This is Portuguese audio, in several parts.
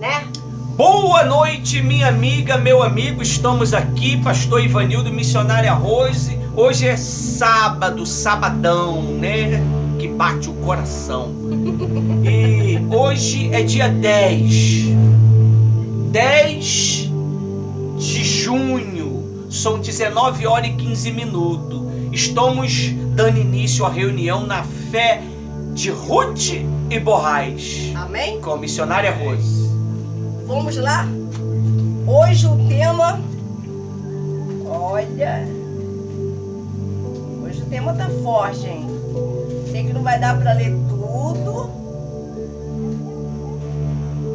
né? Boa noite, minha amiga, meu amigo. Estamos aqui, pastor Ivanildo, missionária Rose. Hoje é sábado, sabadão, né? Que bate o coração. E hoje é dia 10 de junho. São 19 horas e 15 minutos. Estamos dando início à reunião na fé de Ruth e Boaz. Amém? Com a missionária Rose. Vamos lá? Hoje o tema... Olha... Hoje o tema tá forte, hein? Sei que não vai dar pra ler tudo.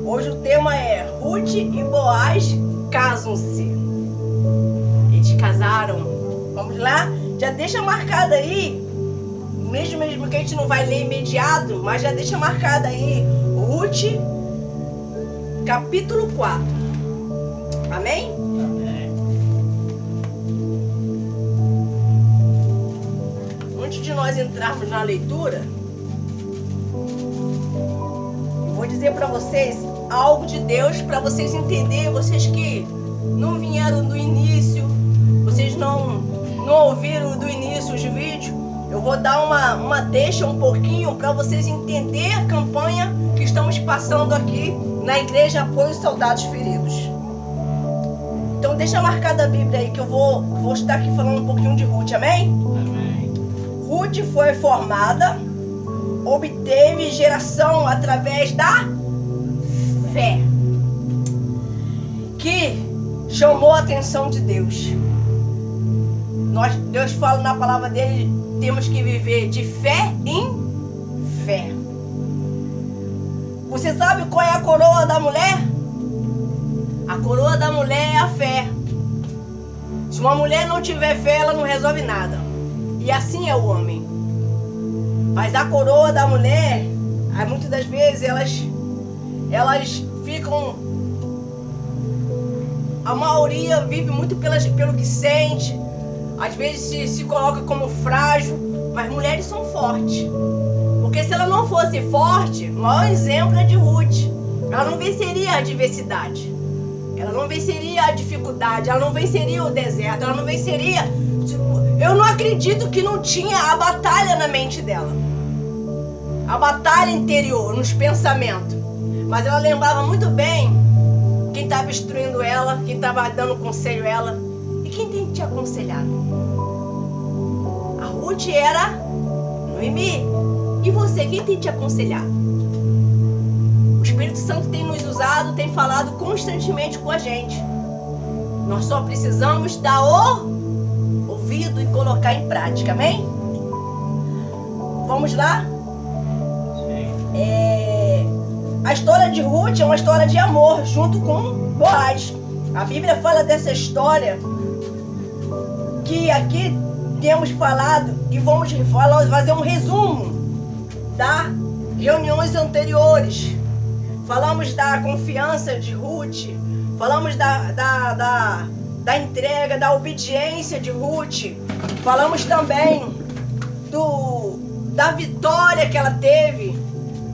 Hoje o tema é Ruth e Boaz casam-se. Eles casaram. Vamos lá? Já deixa marcado aí. Mesmo que a gente não vai ler imediato, mas já deixa marcado aí. Ruth... capítulo 4. Amém? Amém. Antes de nós entrarmos na leitura, eu vou dizer para vocês algo de Deus para vocês entenderem, vocês que não vieram do início, vocês não ouviram do início os vídeos. Eu vou dar uma deixa um pouquinho para vocês entenderem a campanha que estamos passando aqui na Igreja Apoio Soldados Feridos. Então deixa marcada a Bíblia aí que eu vou estar aqui falando um pouquinho de Ruth, amém? Amém. Ruth foi formada, obteve geração através da fé, que chamou a atenção de Deus. Deus fala na palavra dele, temos que viver de fé em fé. Você sabe qual é a coroa da mulher? A coroa da mulher é a fé. Se uma mulher não tiver fé, ela não resolve nada. E assim é o homem. Mas a coroa da mulher, muitas das vezes elas ficam... A maioria vive muito pelo que sente. Às vezes se coloca como frágil. Mas mulheres são fortes. Porque se ela não fosse forte, o maior exemplo é de Ruth. Ela não venceria a adversidade. Ela não venceria a dificuldade. Ela não venceria o deserto. Ela não venceria... Eu não acredito que não tinha a batalha na mente dela. A batalha interior, nos pensamentos. Mas ela lembrava muito bem quem estava instruindo ela, quem estava dando conselho a ela. E quem tinha aconselhado? A Ruth era Noemi. E você, quem tem te aconselhado? O Espírito Santo tem nos usado, tem falado constantemente com a gente. Nós só precisamos dar o ouvido e colocar em prática, amém? Vamos lá? A história de Ruth é uma história de amor, junto com Boaz. A Bíblia fala dessa história, que aqui temos falado, e vamos fazer um resumo das reuniões anteriores. Falamos da confiança de Ruth, falamos da entrega, da obediência de Ruth, falamos também da vitória que ela teve.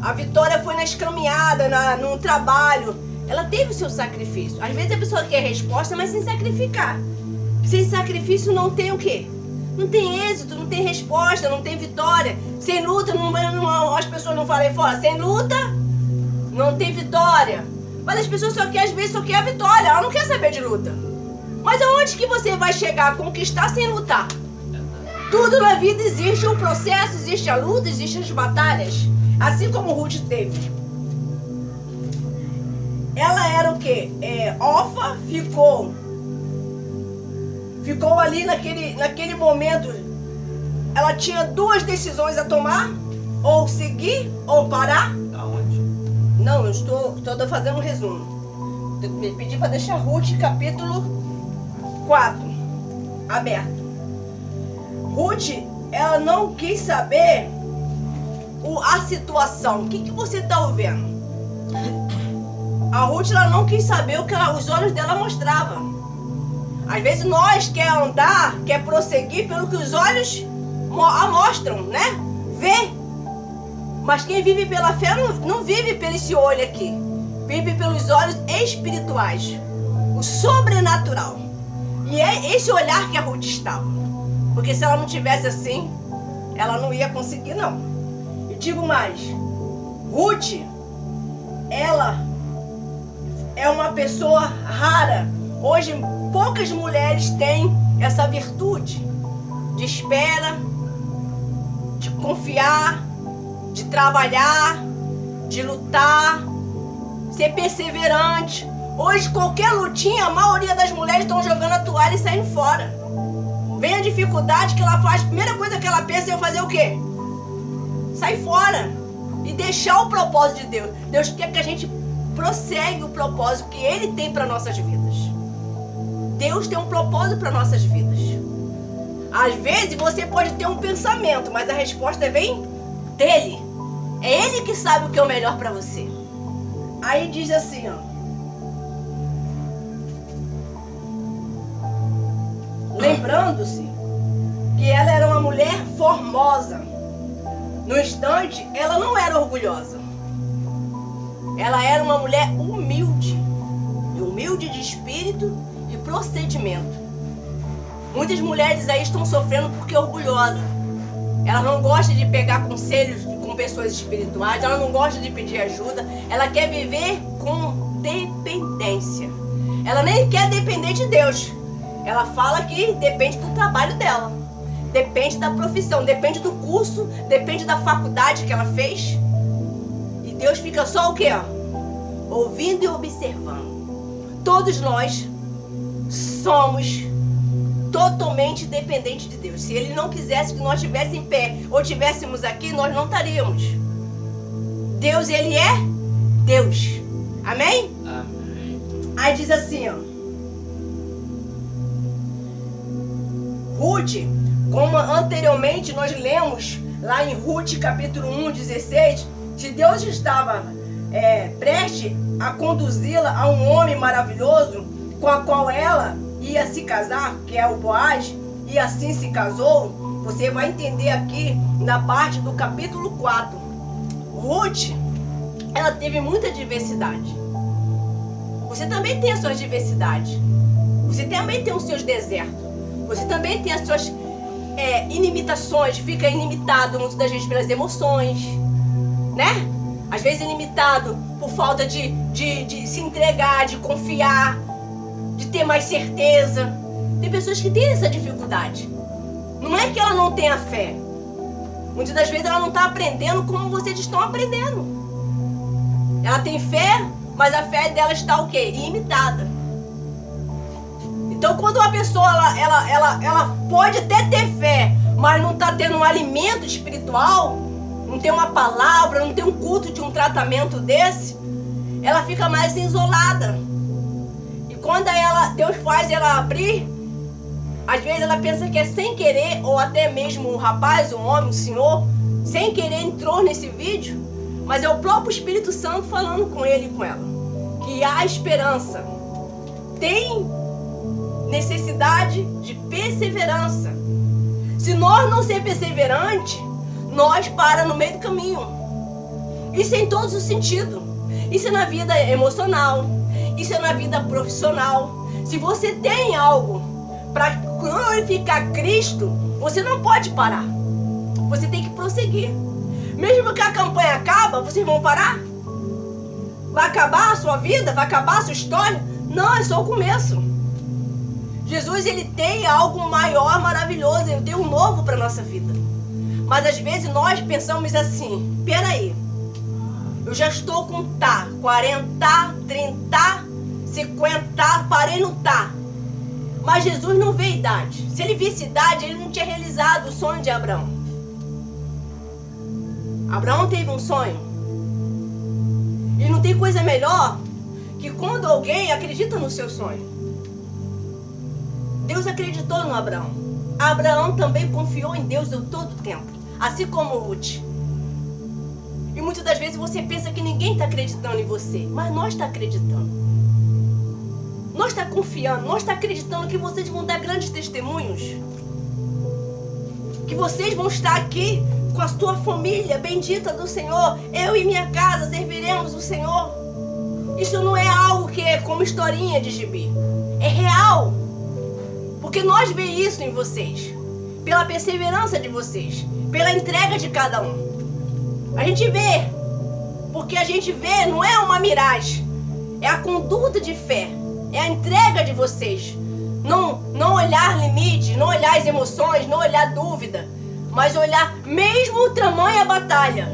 A vitória foi nas caminhadas, no trabalho. Ela teve o seu sacrifício. Às vezes a pessoa quer resposta, mas sem sacrificar. Sem sacrifício não tem o quê? Não tem êxito, não tem resposta, não tem vitória. Sem luta, as pessoas não falam fora. Sem luta, não tem vitória. Mas as pessoas às vezes só querem a vitória. Ela não quer saber de luta. Mas aonde que você vai chegar a conquistar sem lutar? Tudo na vida existe um processo, existe a luta, existem as batalhas. Assim como Ruth teve. Ela era o quê? Orfa ficou ali naquele momento. Ela tinha duas decisões a tomar: ou seguir ou parar. Aonde? Não, eu estou fazendo um resumo. Me pedi para deixar Ruth capítulo 4 aberto. Ruth, ela não quis saber a situação. O que você está ouvindo? A Ruth, ela não quis saber o que os olhos dela mostravam. Às vezes nós quer andar, quer prosseguir pelo que os olhos mostram, né? Vê. Mas quem vive pela fé não vive pelo esse olho aqui. vive pelos olhos espirituais, o sobrenatural. E é esse olhar que a Ruth estava. Porque se ela não tivesse assim, ela não ia conseguir, não. Eu digo mais, Ruth, ela é uma pessoa rara. Hoje, poucas mulheres têm essa virtude de espera, de confiar, de trabalhar, de lutar, ser perseverante. Hoje, qualquer lutinha, a maioria das mulheres estão jogando a toalha e saindo fora. Vem a dificuldade que ela faz, a primeira coisa que ela pensa é fazer o quê? Sair fora e deixar o propósito de Deus. Deus quer que a gente prossegue o propósito que Ele tem para nossas vidas. Deus tem um propósito para nossas vidas. Às vezes você pode ter um pensamento, mas a resposta vem dele. É Ele que sabe o que é o melhor para você. Aí diz assim, ó. Lembrando-se que ela era uma mulher formosa. No instante, ela não era orgulhosa. Ela era uma mulher humilde. Humilde de espírito e procedimento. Muitas mulheres aí estão sofrendo porque é orgulhosa. Ela não gosta de pegar conselhos com pessoas espirituais. Ela não gosta de pedir ajuda. Ela quer viver com dependência. Ela nem quer depender de Deus. Ela fala que depende do trabalho dela, depende da profissão, depende do curso, depende da faculdade que ela fez. E Deus fica só o quê? Ouvindo e observando. Todos nós somos totalmente dependentes de Deus. Se Ele não quisesse que nós estivéssemos em pé ou estivéssemos aqui, nós não estaríamos. Deus, Ele é Deus. Amém? Amém. Aí diz assim, ó. Ruth, como anteriormente nós lemos lá em Ruth capítulo 1, 16, se Deus estava prestes a conduzi-la a um homem maravilhoso com a qual ela ia se casar, que é o Boaz, e assim se casou, você vai entender aqui na parte do capítulo 4. Ruth, ela teve muita diversidade. Você também tem as suas diversidades. Você também tem os seus desertos. Você também tem as suas inimitações, fica inimitado muitas das vezes pelas emoções, né? Às vezes inimitado por falta de se entregar, de confiar, de ter mais certeza. Tem pessoas que têm essa dificuldade. Não é que ela não tenha fé. Muitas das vezes ela não está aprendendo como vocês estão aprendendo. Ela tem fé, mas a fé dela está o quê? Ilimitada. Então, quando uma pessoa ela pode até ter fé, mas não está tendo um alimento espiritual, não tem uma palavra, não tem um culto de um tratamento desse, ela fica mais isolada. E quando Deus faz ela abrir, às vezes ela pensa que é sem querer, ou até mesmo um rapaz, um homem, um senhor, sem querer entrou nesse vídeo, mas é o próprio Espírito Santo falando com ele e com ela, que há esperança. Tem necessidade de perseverança. Se nós não ser perseverante, nós para no meio do caminho. Isso em todos os sentidos. Isso é na vida emocional, isso é na vida profissional. Se você tem algo para glorificar Cristo, você não pode parar. Você tem que prosseguir. Mesmo que a campanha acabe, vocês vão parar? Vai acabar a sua vida? Vai acabar a sua história? Não, é só o começo. Jesus, ele tem algo maior, maravilhoso, ele tem um novo para nossa vida. Mas às vezes nós pensamos assim, peraí, eu já estou com 40, 30, 50, parei no Mas Jesus não vê idade. Se ele visse idade, ele não tinha realizado o sonho de Abraão. Abraão teve um sonho. E não tem coisa melhor que quando alguém acredita no seu sonho. Deus acreditou no Abraão. Abraão também confiou em Deus em todo o tempo, assim como Ruth. E muitas das vezes você pensa que ninguém está acreditando em você, mas nós estamos acreditando. Nós estamos confiando, nós estamos acreditando que vocês vão dar grandes testemunhos. Que vocês vão estar aqui com a sua família bendita do Senhor. Eu e minha casa serviremos o Senhor. Isso não é algo que é como historinha de gibi. É real. Porque nós vemos isso em vocês. Pela perseverança de vocês. Pela entrega de cada um. A gente vê. Porque a gente vê, não é uma miragem. É a conduta de fé. É a entrega de vocês. Não olhar limite, não olhar as emoções, não olhar dúvida. Mas olhar mesmo tamanha batalha.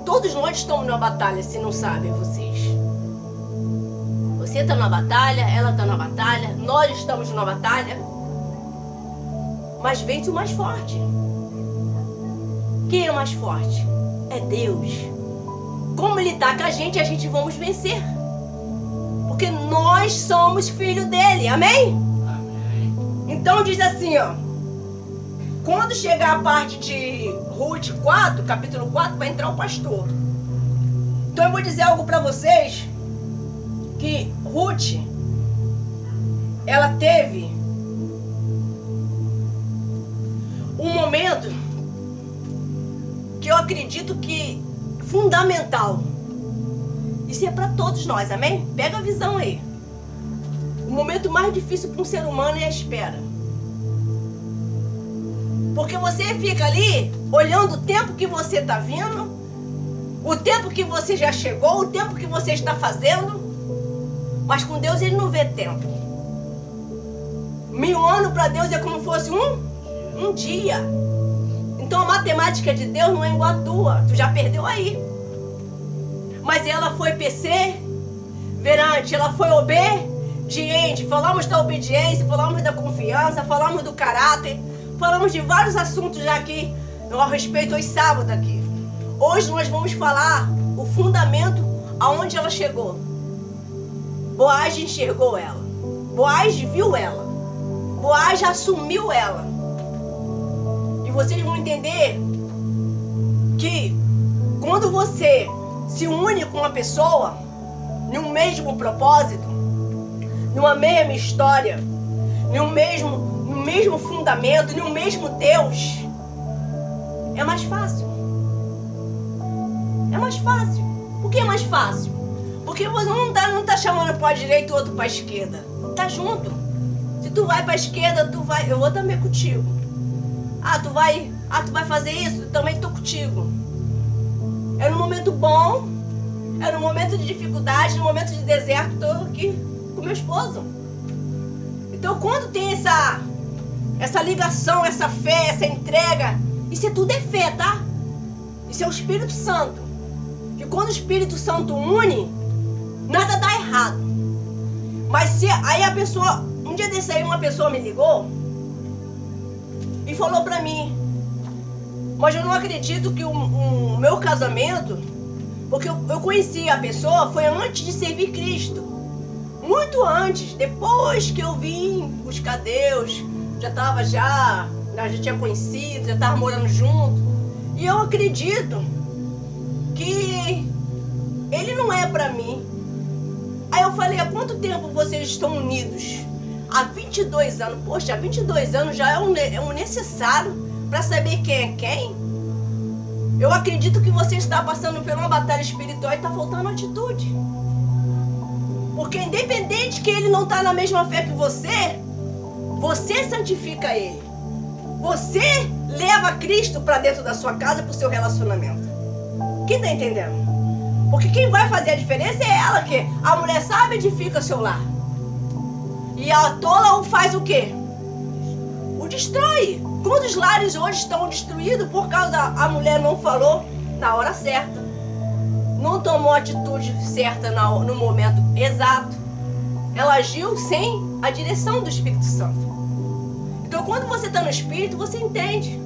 Todos nós estamos numa batalha, se não sabem vocês. Você está na batalha, ela está na batalha, nós estamos numa batalha. Mas vence o mais forte. Quem é o mais forte? É Deus. Como Ele está com a gente vamos vencer. Porque nós somos filhos dele, amém? Amém. Então diz assim, ó. Quando chegar a parte de Ruth 4, capítulo 4, vai entrar o pastor. Então eu vou dizer algo para vocês. Que Ruth, ela teve um momento que eu acredito que fundamental. Isso é para todos nós, amém? Pega a visão aí. O momento mais difícil para um ser humano é a espera. Porque você fica ali olhando o tempo que você está vindo, o tempo que você já chegou, o tempo que você está fazendo. Mas com Deus Ele não vê tempo. 1000 anos para Deus é como se fosse um dia. Então a matemática de Deus não é igual a tua. Tu já perdeu aí. Mas ela foi perseverante, ela foi obediente. Falamos da obediência, falamos da confiança, falamos do caráter. Falamos de vários assuntos já aqui, a respeito aos sábados aqui. Hoje nós vamos falar o fundamento aonde ela chegou. Boaz enxergou ela. Boaz viu ela. Boaz assumiu ela. E vocês vão entender que quando você se une com uma pessoa, num mesmo propósito, numa mesma história, no mesmo fundamento, no mesmo Deus, é mais fácil. É mais fácil. Por que é mais fácil? Porque você não tá chamando para a direita e o outro para a esquerda. Tá junto. Se tu vai para a esquerda, eu vou também contigo. Tu vai fazer isso, eu também tô contigo. É no momento bom, é no momento de dificuldade, no momento de deserto, tô aqui com meu esposo. Então quando tem essa ligação, essa fé, essa entrega, isso tudo é fé, tá? Isso é o Espírito Santo. Que quando o Espírito Santo une, nada dá errado. Mas se aí a pessoa, um dia desse aí uma pessoa me ligou e falou pra mim, mas eu não acredito que o meu casamento, porque eu conheci a pessoa, foi antes de servir Cristo. Muito antes, depois que eu vim buscar Deus, já tinha conhecido, já estava morando junto. E eu acredito que ele não é pra mim. Aí eu falei, há quanto tempo vocês estão unidos? Há 22 anos. Poxa, há 22 anos já é um necessário para saber quem é quem. Eu acredito que você está passando por uma batalha espiritual e está faltando atitude. Porque independente que ele não está na mesma fé que você santifica ele. Você leva Cristo para dentro da sua casa, para o seu relacionamento. Quem está entendendo? Porque quem vai fazer a diferença é ela, que a mulher sabe edifica seu lar. E a tola faz o quê? O destrói. Quantos lares hoje estão destruídos por causa da mulher não falou na hora certa? Não tomou a atitude certa no momento exato. Ela agiu sem a direção do Espírito Santo. Então quando você está no Espírito, você entende.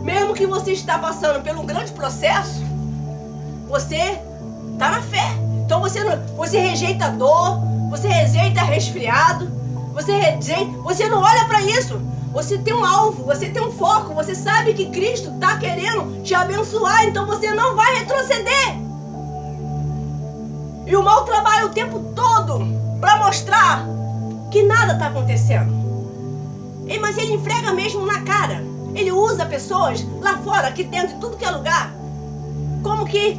Mesmo que você está passando por um grande processo, você está na fé. Então você rejeita a dor, você rejeita resfriado, você não olha para isso. Você tem um alvo, você tem um foco, você sabe que Cristo está querendo te abençoar, então você não vai retroceder. E o mal trabalha o tempo todo para mostrar que nada está acontecendo. Mas ele enfrega mesmo na cara. Ele usa pessoas lá fora, aqui dentro, em tudo que é lugar. Como que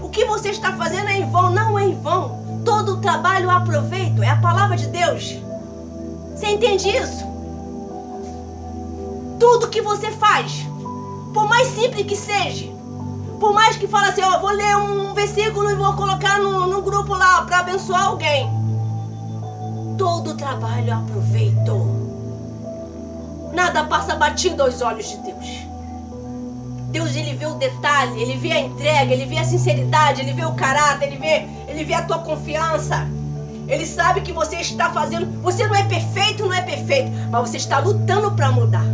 o que você está fazendo é em vão. Não é em vão. Todo o trabalho eu aproveito. É a palavra de Deus. Você entende isso? Tudo que você faz, por mais simples que seja, por mais que fale assim, ó, vou ler um versículo e vou colocar no grupo lá para abençoar alguém. Todo o trabalho eu aproveito. Nada passa batido aos olhos de Deus. Deus, ele vê o detalhe, ele vê a entrega, ele vê a sinceridade, ele vê o caráter, ele vê a tua confiança. Ele sabe que você está fazendo, você não é perfeito, mas você está lutando para mudar.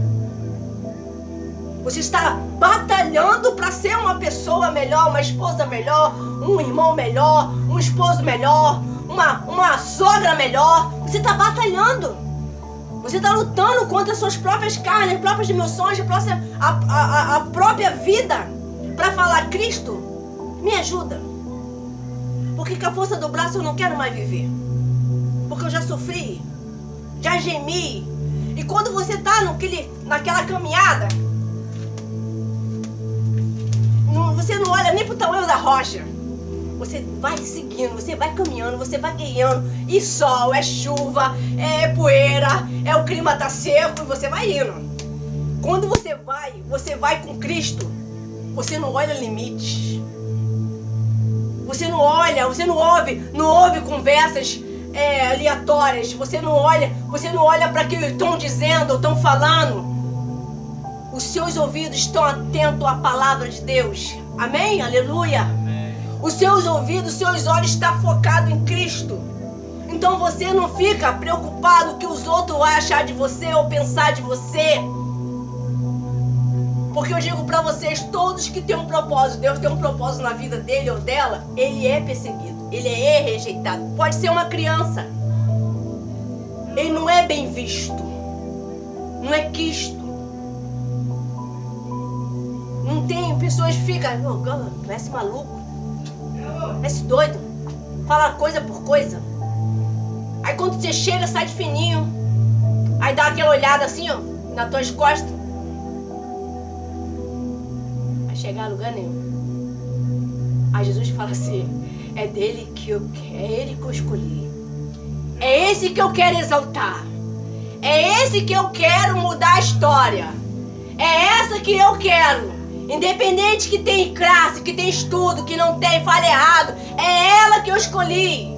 Você está batalhando para ser uma pessoa melhor, uma esposa melhor, um irmão melhor, um esposo melhor, uma sogra melhor. Você está batalhando. Você está lutando contra as suas próprias carnes, as próprias emoções, a própria vida. Para falar, Cristo, me ajuda. Porque com a força do braço eu não quero mais viver. Porque eu já sofri, já gemi. E quando você está naquela caminhada, você não olha nem pro tamanho da rocha. Você vai seguindo, você vai caminhando, você vai guiando. E sol, é chuva, é poeira, o clima tá seco e você vai indo. Quando você vai com Cristo, você não olha limites. Você não olha, você não ouve conversas aleatórias. Você não olha para aquilo que estão dizendo, estão falando. Os seus ouvidos estão atentos à palavra de Deus. Amém? Aleluia. Amém. Os seus ouvidos, os seus olhos estão focados em Cristo. Então você não fica preocupado o que os outros vão achar de você ou pensar de você. Porque eu digo para vocês, todos que têm um propósito, Deus tem um propósito na vida dele ou dela, ele é perseguido, ele é rejeitado. Pode ser uma criança. Ele não é bem visto. Não é quisto. Não tem, pessoas ficam, parece maluco, parece doido, fala coisa por coisa. Aí quando você chega, sai de fininho, aí dá aquela olhada assim, ó, nas tuas costas. Vai chegar a lugar nenhum. Aí Jesus fala assim, é ele que eu escolhi. É esse que eu quero exaltar. É esse que eu quero mudar a história. É essa que eu quero. Independente que tem classe, que tem estudo, que não tem, fala errado, é ela que eu escolhi.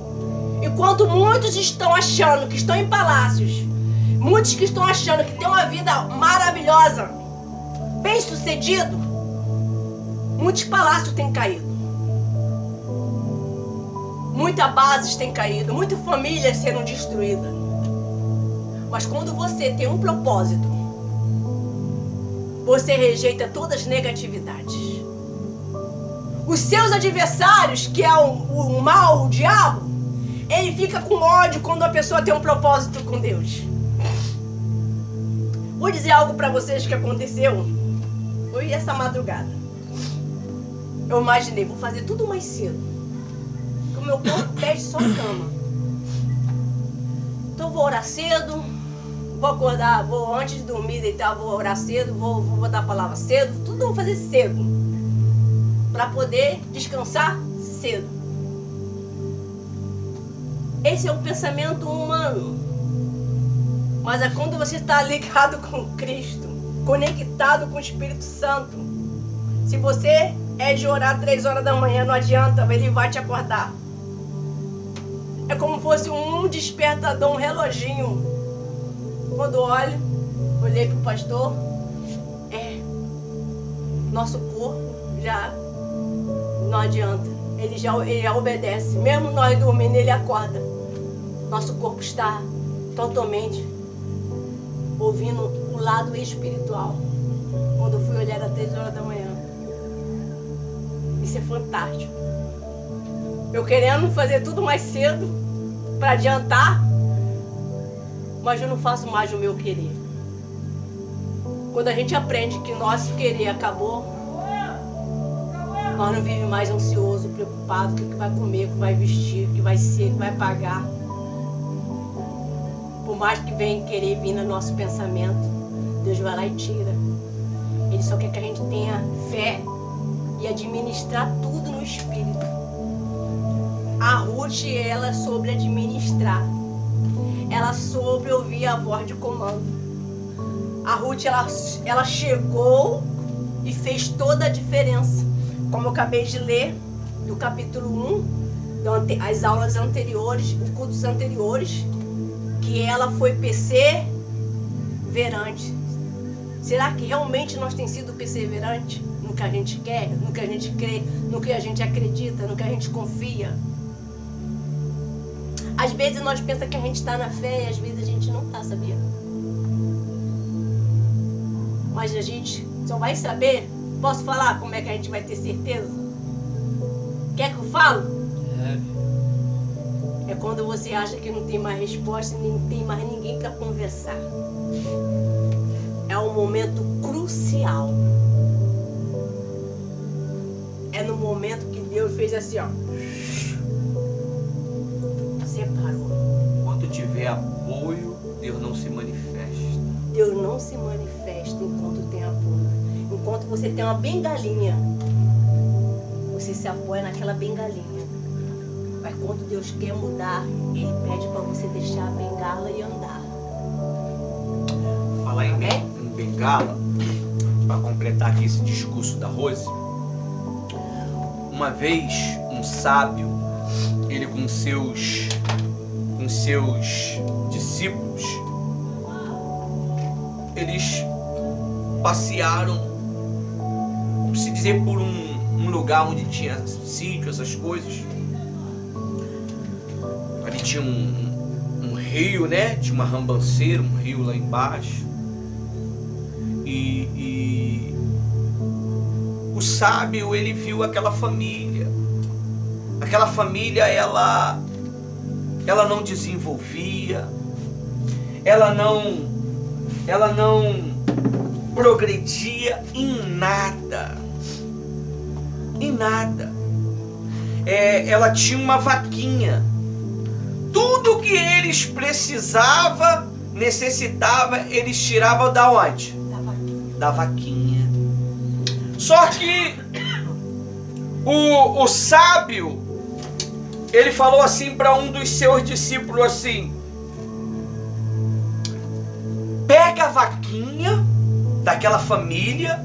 Enquanto muitos estão achando que estão em palácios, muitos que estão achando que tem uma vida maravilhosa, bem sucedido, muitos palácios têm caído. Muitas bases têm caído, muitas famílias sendo destruídas. Mas quando você tem um propósito, você rejeita todas as negatividades. Os seus adversários, que é o mal, o diabo, ele fica com ódio quando a pessoa tem um propósito com Deus. Vou dizer algo para vocês que aconteceu. Foi essa madrugada. Eu imaginei, vou fazer tudo mais cedo. Porque o meu corpo pede só cama. Então vou orar cedo. Vou acordar, vou antes de dormir, deitar, vou orar cedo, vou botar a palavra cedo, tudo eu vou fazer cedo. Para poder descansar cedo. Esse é um pensamento humano. Mas é quando você está ligado com Cristo, conectado com o Espírito Santo. Se você é de orar 3 horas da manhã, não adianta, ele vai te acordar. É como fosse um despertador, um reloginho. Quando olhei pro pastor, nosso corpo já não adianta, ele já obedece, mesmo nós dormindo ele acorda, nosso corpo está totalmente ouvindo o lado espiritual. Quando eu fui olhar às 3 horas da manhã, isso é fantástico. Eu querendo fazer tudo mais cedo para adiantar, mas eu não faço mais o meu querer. Quando a gente aprende que nosso querer acabou, nós não vivemos mais ansioso, preocupado com o que vai comer, o que vai vestir, o que vai ser, o que vai pagar. Por mais que venha querer vir no nosso pensamento, Deus vai lá e tira. Ele só quer que a gente tenha fé e administrar tudo no Espírito. A Ruth, ela soube administrar. Ela soube ouvir a voz de comando. A Ruth, ela chegou e fez toda a diferença. Como eu acabei de ler do capítulo 1, as aulas anteriores, os cultos anteriores, que ela foi perseverante. Será que realmente nós temos sido perseverantes no que a gente quer, no que a gente crê, no que a gente acredita, no que a gente confia? Às vezes nós pensamos que a gente está na fé e às vezes a gente não está, sabia? Mas a gente só vai saber. Posso falar como é que a gente vai ter certeza? Quer que eu falo? É quando você acha que não tem mais resposta e nem tem mais ninguém para conversar. É um momento crucial. É no momento que Deus fez assim, ó. Separou. Quando tiver apoio, Deus não se manifesta. Deus não se manifesta enquanto tem apoio. Enquanto você tem uma bengalinha, você se apoia naquela bengalinha. Mas quando Deus quer mudar, Ele pede para você deixar a bengala e andar. Falar em bengala, para completar aqui esse discurso da Rose. Uma vez, um sábio, ele com seus discípulos, eles passearam, vamos se dizer, por um lugar onde tinha sítio, essas coisas. Ali tinha um rio, né? Tinha uma rambanceira, um rio lá embaixo. E o sábio, ele viu aquela família. Aquela família, ela não desenvolvia, ela não progredia em nada. Em nada. Ela tinha uma vaquinha. Tudo que eles necessitava, eles tiravam da onde? Da vaquinha. Só que o sábio, ele falou assim para um dos seus discípulos assim: pega a vaquinha daquela família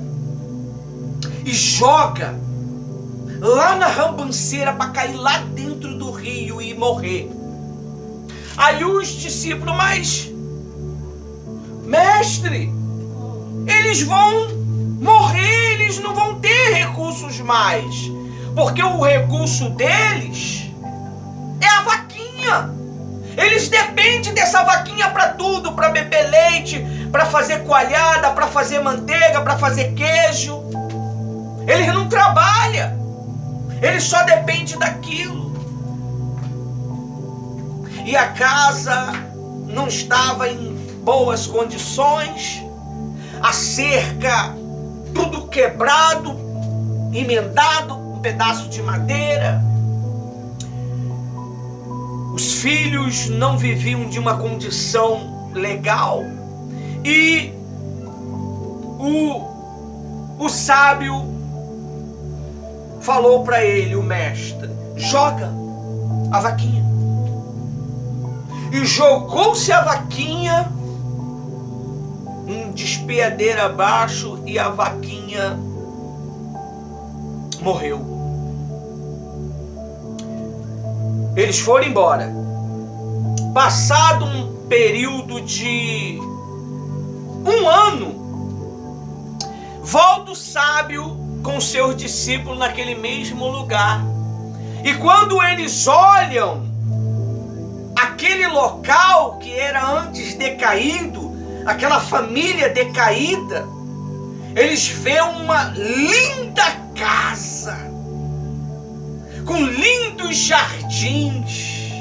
e joga lá na rambanceira para cair lá dentro do rio e morrer. Aí os discípulos, mas mestre, eles vão morrer, eles não vão ter recursos mais, porque o recurso deles é a vaquinha. Eles dependem dessa vaquinha para tudo, para beber leite, para fazer coalhada, para fazer manteiga, para fazer queijo. Eles não trabalham, eles só dependem daquilo. E a casa não estava em boas condições, a cerca tudo quebrado, emendado, um pedaço de madeira. Os filhos não viviam de uma condição legal. E o sábio falou para ele, o mestre: joga a vaquinha. E jogou-se a vaquinha um despeadeiro abaixo e a vaquinha morreu. Eles foram embora. Passado um período de 1 ano, volta o sábio com seus discípulos naquele mesmo lugar. E quando eles olham aquele local que era antes decaído, aquela família decaída, eles veem uma linda casa, com lindos jardins,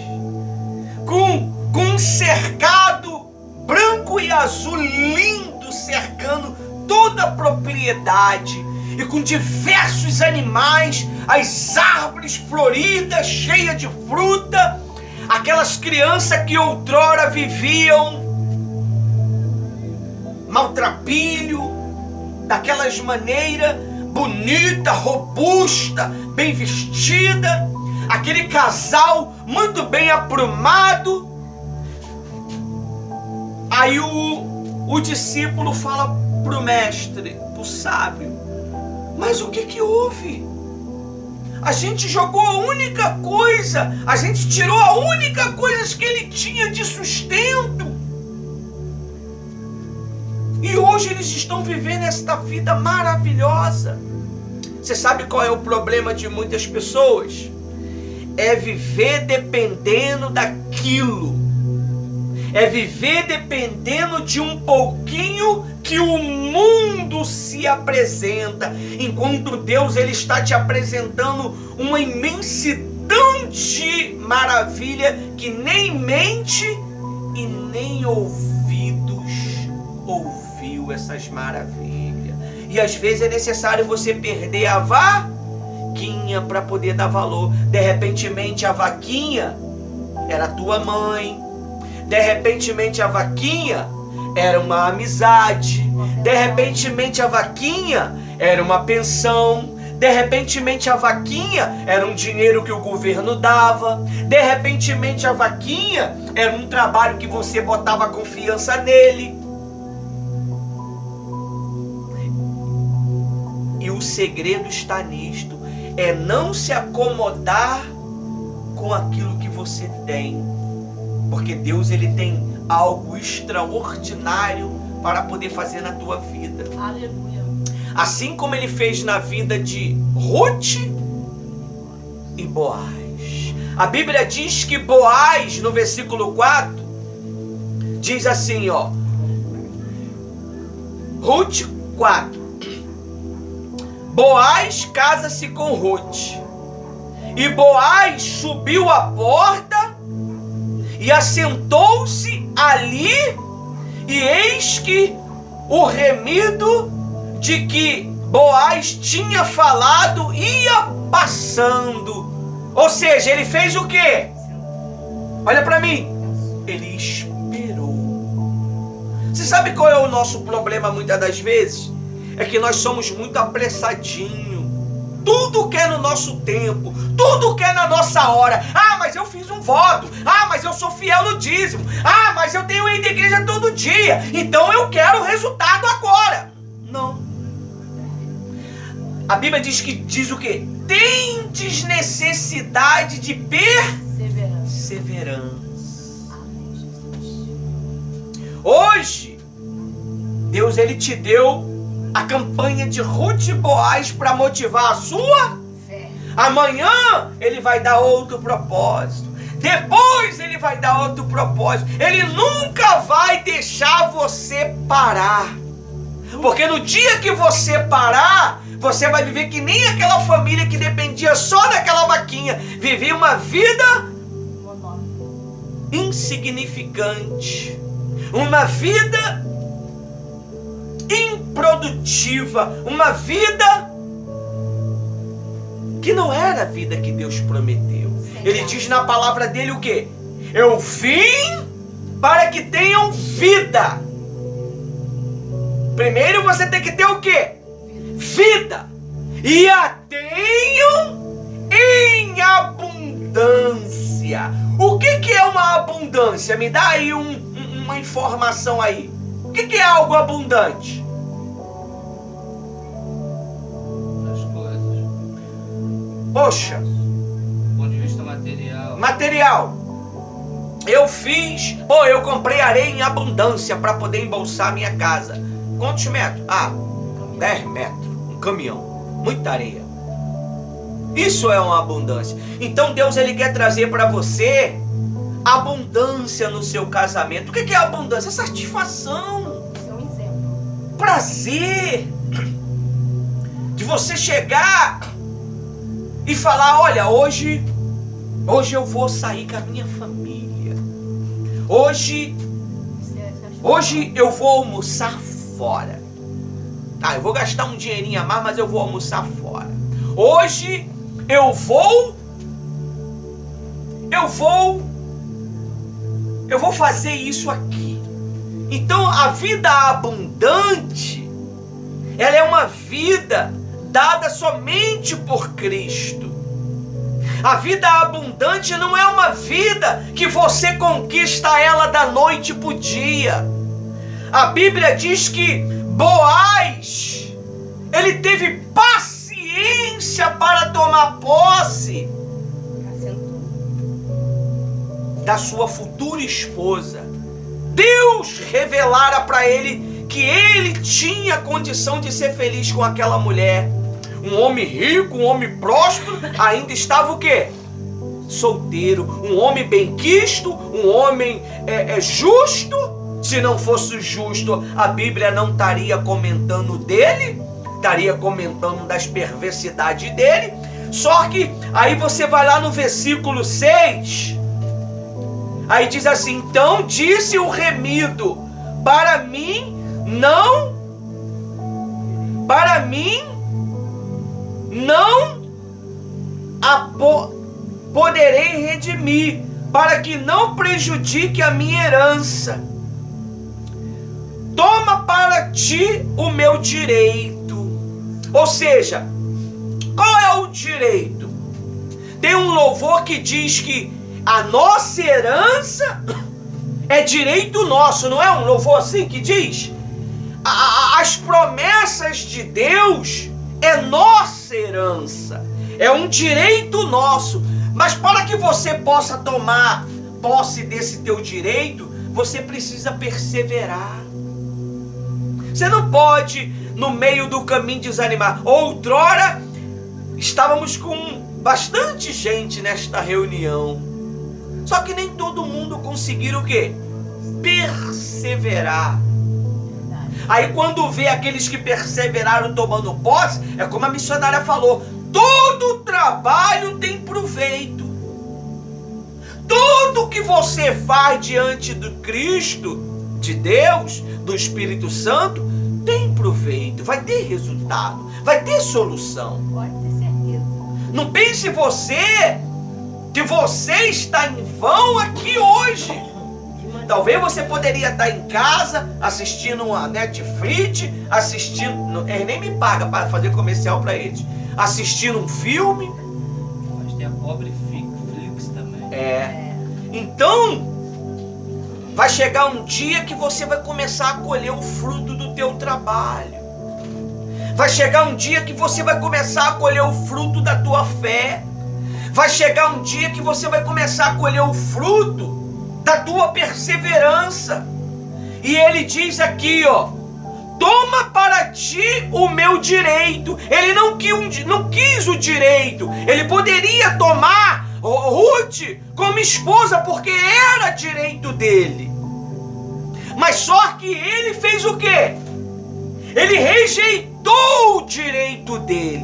com um cercado branco e azul lindo cercando toda a propriedade, e com diversos animais, as árvores floridas, cheias de fruta, aquelas crianças que outrora viviam maltrapilho, daquelas maneiras bonita, robusta, bem vestida. aquele casal muito bem aprumado. Aí o discípulo fala pro mestre, pro sábio: mas o que houve? A gente jogou a única coisa, a gente tirou a única coisa que ele tinha de sustento. E hoje eles estão vivendo esta vida maravilhosa. Você sabe qual é o problema de muitas pessoas? É viver dependendo daquilo. É viver dependendo de um pouquinho que o mundo se apresenta, enquanto Deus ele está te apresentando uma imensidão de maravilha que nem mente e nem ouvidos ouviu essas maravilhas. E às vezes é necessário você perder a vaquinha para poder dar valor. De repentemente a vaquinha era tua mãe. De repentemente a vaquinha era uma amizade. De repentemente a vaquinha era uma pensão. De repentemente a vaquinha era um dinheiro que o governo dava. De repentemente a vaquinha era um trabalho que você botava confiança nele. E o segredo está nisto: é não se acomodar com aquilo que você tem. Porque Deus ele tem algo extraordinário para poder fazer na tua vida. Aleluia. Assim como ele fez na vida de Ruth e Boaz. A Bíblia diz que Boaz, no versículo 4, diz assim, ó. Ruth 4. Boaz casa-se com Ruth. E Boaz subiu a porta e assentou-se ali, e eis que o remido de que Boaz tinha falado ia passando. Ou seja, ele fez o quê? Olha para mim. Ele esperou. Você sabe qual é o nosso problema muitas das vezes? É que nós somos muito apressadinhos. Tudo que é no nosso tempo, tudo que é na nossa hora. Ah, mas eu fiz um voto. Ah, mas eu sou fiel no dízimo. Ah, mas eu tenho ido à igreja todo dia. Então eu quero o resultado agora. Não. A Bíblia diz o quê? Tendes necessidade de perseverança. Hoje, Deus ele te deu a campanha de Ruth e Boaz para motivar a sua fé. Amanhã ele vai dar outro propósito. Depois ele vai dar outro propósito. Ele nunca vai deixar você parar. Porque no dia que você parar, você vai viver que nem aquela família que dependia só daquela vaquinha. Vivia uma vida insignificante. Uma vida improdutiva, uma vida que não era a vida que Deus prometeu. Ele diz na palavra dele o quê? Eu vim para que tenham vida. Primeiro você tem que ter o quê? Vida. E a tenham em abundância. O que é uma abundância? Me dá aí uma informação aí. O que é algo abundante? As coisas. Poxa. Do ponto de vista material. Material. Eu comprei areia em abundância para poder embolsar minha casa. Quantos metros? 10 metros. Um caminhão. Muita areia. Isso é uma abundância. Então Deus ele quer trazer para você abundância no seu casamento. O que é abundância? Satisfação. Isso é um exemplo. Prazer. De você chegar e falar, olha, hoje eu vou sair com a minha família. Hoje eu vou almoçar fora. Eu vou gastar um dinheirinho a mais, mas eu vou almoçar fora. Hoje eu vou fazer isso aqui. Então a vida abundante, ela é uma vida dada somente por Cristo. A vida abundante não é uma vida que você conquista ela da noite para o dia. A Bíblia diz que Boaz, ele teve paciência para tomar posse da sua futura esposa. Deus revelara para ele que ele tinha condição de ser feliz com aquela mulher. Um homem rico, um homem próspero, ainda estava o quê? Solteiro. Um homem benquisto, um homem justo. Se não fosse justo, a Bíblia não estaria comentando dele, estaria comentando das perversidades dele. Só que aí você vai lá no versículo 6, aí diz assim: então disse o remido, para mim não poderei redimir, para que não prejudique a minha herança. Toma para ti o meu direito. Ou seja, qual é o direito? Tem um louvor que diz que a nossa herança é direito nosso, não é um louvor assim que diz? As promessas de Deus é nossa herança, é um direito nosso. Mas para que você possa tomar posse desse teu direito, você precisa perseverar. Você não pode, no meio do caminho, desanimar. Outrora, estávamos com bastante gente nesta reunião. Só que nem todo mundo conseguiu o quê? Perseverar. Aí quando vê aqueles que perseveraram tomando posse, é como a missionária falou: todo trabalho tem proveito. Tudo que você faz diante do Cristo, de Deus, do Espírito Santo, tem proveito, vai ter resultado, vai ter solução. Pode ter certeza. Não pense que você está em vão aqui hoje. Talvez você poderia estar em casa assistindo uma Netflix, eles nem me pagam para fazer comercial para eles, assistindo um filme. Mas tem a pobre Flix também. Então vai chegar um dia que você vai começar a colher o fruto do teu trabalho. Vai chegar um dia que você vai começar a colher o fruto da tua fé. Vai chegar um dia que você vai começar a colher o fruto da tua perseverança. E ele diz aqui, ó: toma para ti o meu direito. Ele não quis o direito. Ele poderia tomar Ruth como esposa, porque era direito dele. Mas só que ele fez o quê? Ele rejeitou o direito dele.